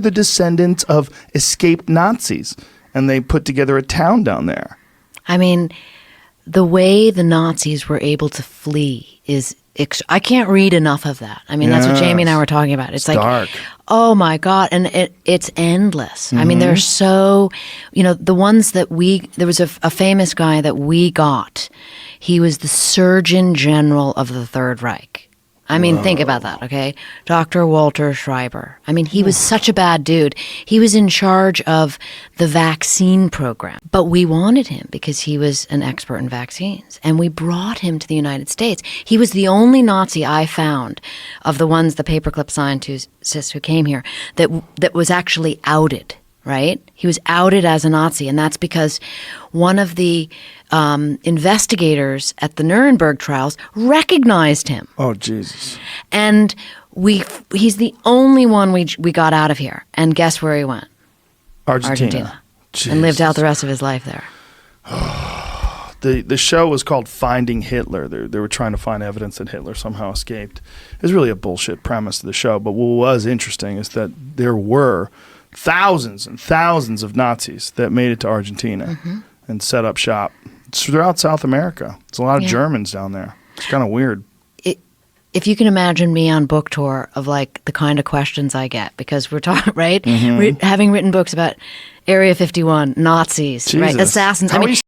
the descendants of escaped Nazis, and they put together a town down there. I mean, the way the Nazis were able to flee is... I can't read enough of that. I mean, that's what Jamie and I were talking about. It's like, dark. Oh my God. And it's endless. I mean, there's so, the ones that there was a famous guy that we got. He was the Surgeon General of the Third Reich. I mean, think about that, okay? Dr. Walter Schreiber. I mean, he was such a bad dude. He was in charge of the vaccine program. But we wanted him because he was an expert in vaccines. And we brought him to the United States. He was the only Nazi I found of the ones, the paperclip scientists who came here, that was actually outed, right? He was outed as a Nazi. And that's because one of the investigators at the Nuremberg trials recognized him. Oh, Jesus. And he's the only one we got out of here. And guess where he went? Argentina. And lived out the rest of his life there. The show was called Finding Hitler. They were trying to find evidence that Hitler somehow escaped. It was really a bullshit premise of the show. But what was interesting is that there were thousands and thousands of Nazis that made it to Argentina and set up shop. It's throughout South America. There's a lot of Germans down there. It's kind of weird. If you can imagine me on book tour of like the kind of questions I get, because we're talking, right? Having written books about Area 51, Nazis, right? Assassins. How